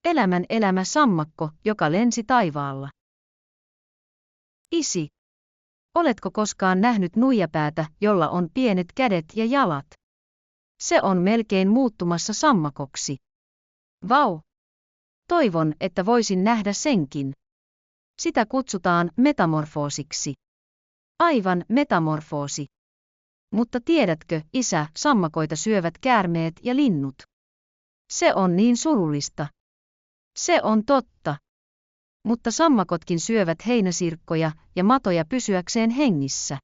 Elämän elämä sammakko, joka lensi taivaalla. Isi. Oletko koskaan nähnyt nuijapäätä, jolla on pienet kädet ja jalat? Se on melkein muuttumassa sammakoksi. Vau! Toivon, että voisin nähdä senkin. Sitä kutsutaan metamorfoosiksi. Aivan metamorfoosi. Mutta tiedätkö, isä, sammakoita syövät käärmeet ja linnut. Se on niin surullista. Se on totta. Mutta sammakotkin syövät heinäsirkkoja ja matoja pysyäkseen hengissä.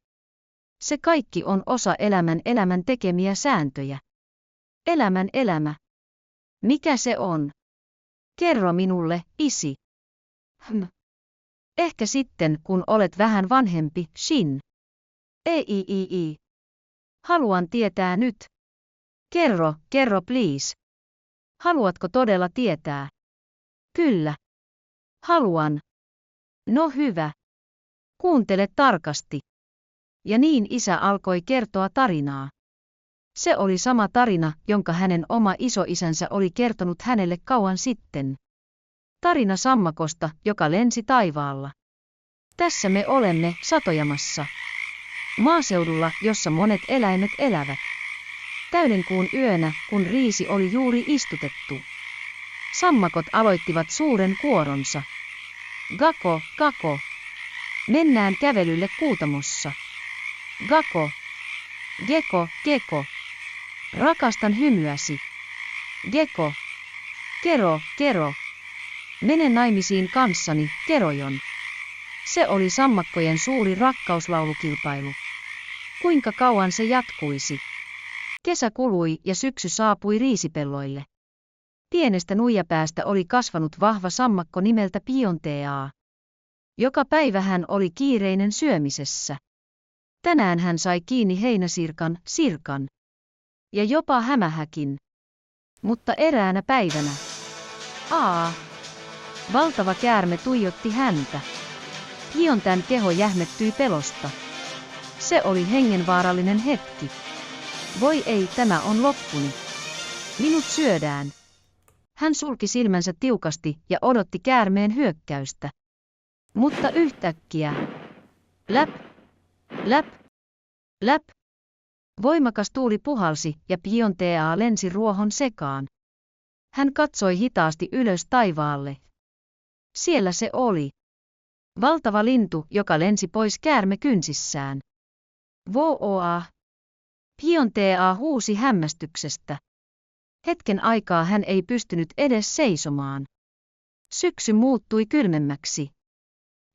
Se kaikki on osa elämän tekemiä sääntöjä. Elämän elämä. Mikä se on? Kerro minulle, isi. Ehkä sitten, kun olet vähän vanhempi, Shin. Ei. Haluan tietää nyt. Kerro please. Haluatko todella tietää? Kyllä. Haluan. No hyvä. Kuuntele tarkasti. Ja niin isä alkoi kertoa tarinaa. Se oli sama tarina, jonka hänen oma isoisänsä oli kertonut hänelle kauan sitten. Tarina sammakosta, joka lensi taivaalla. Tässä me olemme, Satojamassa. Maaseudulla, jossa monet eläimet elävät. Täydenkuun yönä, kun riisi oli juuri istutettu. Sammakot aloittivat suuren kuoronsa. Gako, kako. Mennään kävelylle kuutamossa. Gako. Geko, geko. Rakastan hymyäsi. Geko. Kero, kero. Mene naimisiin kanssani, Kerojon. Se oli sammakkojen suuri rakkauslaulukilpailu. Kuinka kauan se jatkuisi? Kesä kului ja syksy saapui riisipelloille. Pienestä nuijapäästä oli kasvanut vahva sammakko nimeltä Piontea. Joka päivä hän oli kiireinen syömisessä. Tänään hän sai kiinni heinäsirkan, sirkan. Ja jopa hämähäkin. Mutta eräänä päivänä. Valtava käärme tuijotti häntä. Piontän keho jähmettyi pelosta. Se oli hengenvaarallinen hetki. Voi ei, tämä on loppuni. Minut syödään. Hän sulki silmänsä tiukasti ja odotti käärmeen hyökkäystä. Mutta yhtäkkiä. Läp. Voimakas tuuli puhalsi ja Piontea lensi ruohon sekaan. Hän katsoi hitaasti ylös taivaalle. Siellä se oli. Valtava lintu, joka lensi pois käärme kynsissään. Voa! Piontea huusi hämmästyksestä. Hetken aikaa hän ei pystynyt edes seisomaan. Syksy muuttui kylmemmäksi.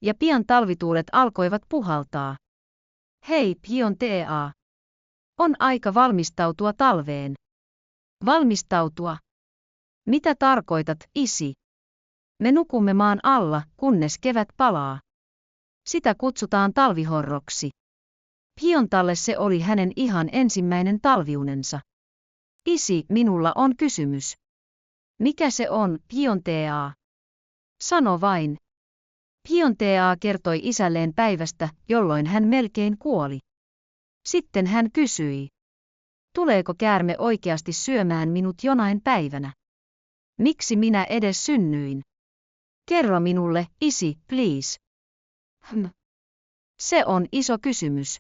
Ja pian talvituulet alkoivat puhaltaa. Hei, Piontea! On aika valmistautua talveen. Valmistautua? Mitä tarkoitat, isi? Me nukumme maan alla, kunnes kevät palaa. Sitä kutsutaan talvihorroksi. Piontalle se oli hänen ihan ensimmäinen talviunensa. Isi, minulla on kysymys. Mikä se on, Piontea? Sano vain. Piontea kertoi isälleen päivästä, jolloin hän melkein kuoli. Sitten hän kysyi. Tuleeko käärme oikeasti syömään minut jonain päivänä? Miksi minä edes synnyin? Kerro minulle, isi, please. Se on iso kysymys.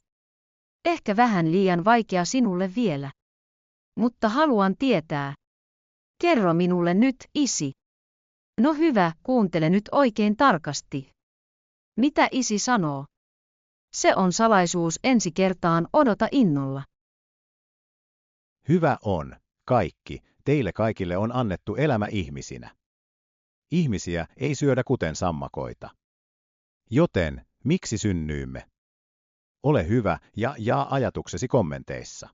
Ehkä vähän liian vaikea sinulle vielä. Mutta haluan tietää. Kerro minulle nyt, isi. No hyvä, kuuntele nyt oikein tarkasti. Mitä isi sanoo? Se on salaisuus ensi kertaan, odota innolla. Hyvä on, kaikki, teille kaikille on annettu elämä ihmisinä. Ihmisiä ei syödä kuten sammakoita. Joten, miksi synnyimme? Ole hyvä ja jaa ajatuksesi kommenteissa.